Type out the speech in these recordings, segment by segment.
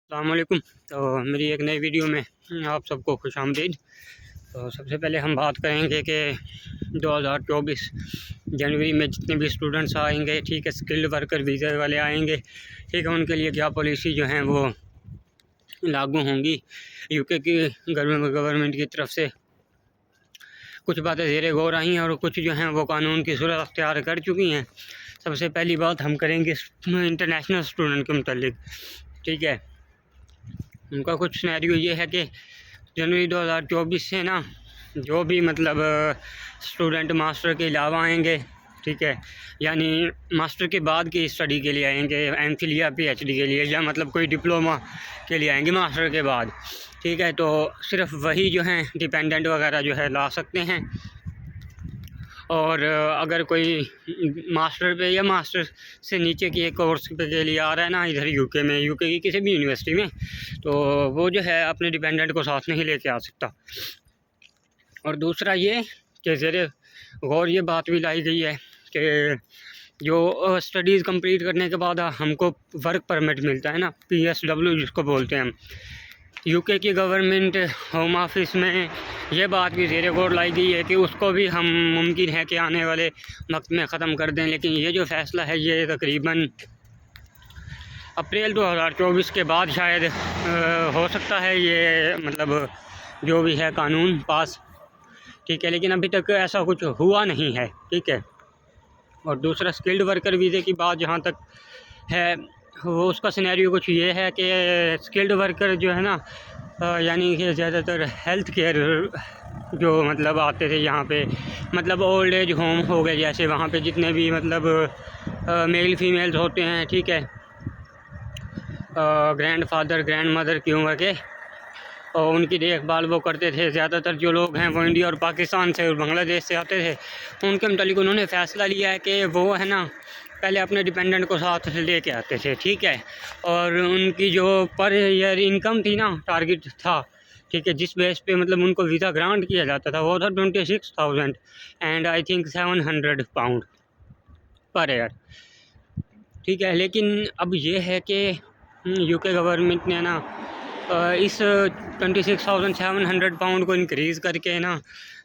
अस्सलामुअलैकुम। तो मेरी एक नई वीडियो में आप सबको खुशामदीद। तो सबसे पहले हम बात करेंगे कि 2024 जनवरी में जितने भी स्टूडेंट्स आएंगे, ठीक है, स्किल्ड वर्कर वीज़ा वाले आएंगे, ठीक है, उनके लिए क्या पॉलिसी जो हैं वो लागू होंगी। यूके की गवर्नमेंट की तरफ से कुछ बातें ज़ेरे गौर आई हैं और कुछ जो हैं वो कानून की सूरत अख्तियार कर चुकी हैं। सबसे पहली बात हम करेंगे इंटरनेशनल स्टूडेंट के मुतल्लिक, ठीक है। उनका कुछ सिनेरियो ये है कि जनवरी 2024 से ना जो भी मतलब स्टूडेंट मास्टर के अलावा आएंगे, ठीक है, यानी मास्टर के बाद की स्टडी के लिए आएंगे, एमफिल या पीएचडी के लिए, या मतलब कोई डिप्लोमा के लिए आएंगे मास्टर के बाद, ठीक है, तो सिर्फ वही जो हैं डिपेंडेंट वगैरह जो है ला सकते हैं। और अगर कोई मास्टर पे या मास्टर से नीचे की एक कोर्स के लिए आ रहा है ना इधर यूके में, यूके की किसी भी यूनिवर्सिटी में, तो वो जो है अपने डिपेंडेंट को साथ नहीं लेके आ सकता। और दूसरा ये कि ज़ेरे गौर ये बात भी लाई गई है कि जो स्टडीज़ कंप्लीट करने के बाद हमको वर्क परमिट मिलता है ना, PSW जिसको बोलते हैं हम, यूके की गवर्नमेंट होम ऑफिस में ये बात भी ज़ेरे गौर लाई गई है कि उसको भी हम मुमकिन है कि आने वाले वक्त में ख़त्म कर दें। लेकिन ये जो फ़ैसला है ये तकरीबन अप्रैल 2024 के बाद शायद हो सकता है, ये मतलब जो भी है कानून पास, ठीक है, लेकिन अभी तक ऐसा कुछ हुआ नहीं है, ठीक है। और दूसरा स्किल्ड वर्कर वीज़े की बात जहाँ तक है, वो उसका सिनेरियो कुछ ये है कि स्किल्ड वर्कर जो है ना, यानी कि ज़्यादातर हेल्थ केयर जो मतलब आते थे यहाँ पे, मतलब ओल्ड एज होम हो गए जैसे, वहाँ पे जितने भी मतलब मेल फीमेल्स होते हैं, ठीक है, ग्रैंड फादर ग्रैंड मदर की उम्र के, और उनकी देखभाल वो करते थे। ज़्यादातर जो लोग हैं वो इंडिया और पाकिस्तान से और बांग्लादेश से आते थे। उनके मुतालिक उन्होंने फ़ैसला लिया है कि वो है ना पहले अपने डिपेंडेंट को साथ ले कर आते थे, ठीक है, और उनकी जो पर ईयर इनकम थी ना, टारगेट था, ठीक है, जिस बेस पे मतलब उनको वीज़ा ग्रांट किया जाता था, वो था 26,000 and I think 700 pound per year, ठीक है। लेकिन अब ये है कि यूके गवर्नमेंट ने ना इस 26,700 पाउंड को इंक्रीज़ करके ना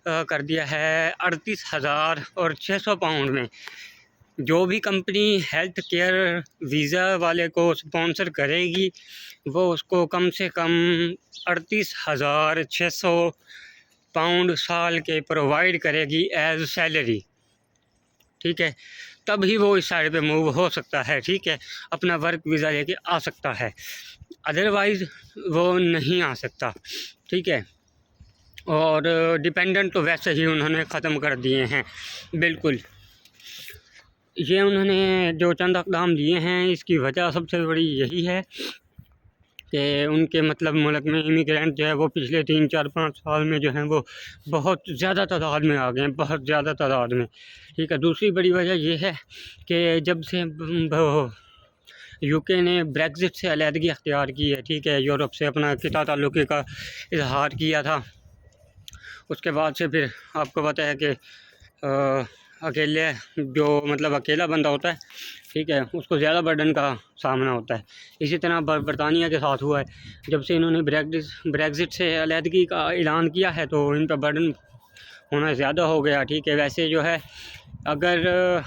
कर दिया है 38,600 पाउंड में। जो भी कंपनी हेल्थ केयर वीज़ा वाले को स्पॉन्सर करेगी वो उसको कम से कम 38,600 पाउंड साल के प्रोवाइड करेगी एज सैलरी, ठीक है, तब ही वो इस साइड पे मूव हो सकता है, ठीक है, अपना वर्क वीज़ा लेके आ सकता है, अदरवाइज़ वो नहीं आ सकता, ठीक है। और डिपेंडेंट तो वैसे ही उन्होंने ख़त्म कर दिए हैं बिल्कुल। ये उन्होंने जो चंद अक़दाम दिए हैं, इसकी वजह सबसे बड़ी यही है कि उनके मतलब मुल्क में इमिग्रेंट जो है वो पिछले 3-4-5 साल में जो हैं वो बहुत ज़्यादा तादाद में आ गए हैं, बहुत ज़्यादा तादाद में, ठीक है। दूसरी बड़ी वजह ये है कि जब से यूके ने ब्रेग्ज़िट से अलहदगी अख्तियार की है, ठीक है, यूरोप से अपना क़िता ताल्लुक़ का इजहार किया था, उसके बाद से फिर आपको पता है कि अकेले जो मतलब अकेला बंदा होता है, ठीक है, उसको ज़्यादा बर्डन का सामना होता है। इसी तरह बरतानिया के साथ हुआ है, जब से इन्होंने ब्रेग्ज़िट से अलहदगी का ऐलान किया है तो इन पर बर्डन होना ज़्यादा हो गया, ठीक है। वैसे जो है अगर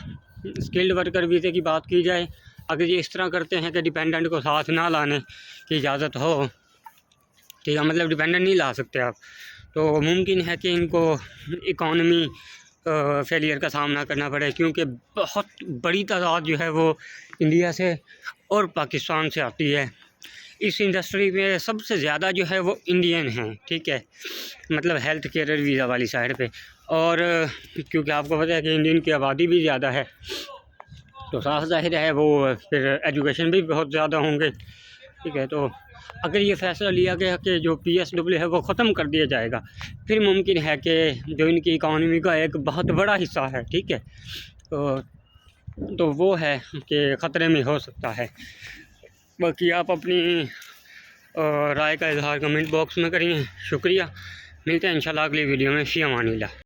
स्किल्ड वर्कर वीज़े की बात की जाए, अगर ये इस तरह करते हैं कि डिपेंडेंट को साथ ना लाने की इजाज़त हो, ठीक है, मतलब डिपेंडेंट नहीं ला सकते आप, तो मुमकिन है कि इनको इकॉनमी फेलियर का सामना करना पड़े, क्योंकि बहुत बड़ी तादाद जो है वो इंडिया से और पाकिस्तान से आती है। इस इंडस्ट्री में सबसे ज़्यादा जो है वो इंडियन हैं, ठीक है, मतलब हेल्थ केयर वीज़ा वाली साइड पे। और क्योंकि आपको पता है कि इंडियन की आबादी भी ज़्यादा है, तो साफ ज़ाहिर है वो फिर एजुकेशन भी बहुत ज़्यादा होंगे, ठीक है। तो अगर ये फ़ैसला लिया गया कि जो PSW है वो ख़त्म कर दिया जाएगा, फिर मुमकिन है कि जो इनकी इकॉनमी का एक बहुत बड़ा हिस्सा है, ठीक है, तो वो है कि ख़तरे में हो सकता है। बाकी आप अपनी राय का इज़हार कमेंट बॉक्स में करिए। शुक्रिया, मिलते हैं इंशाल्लाह अगली वीडियो में। फ़ी अमानिल्लाह।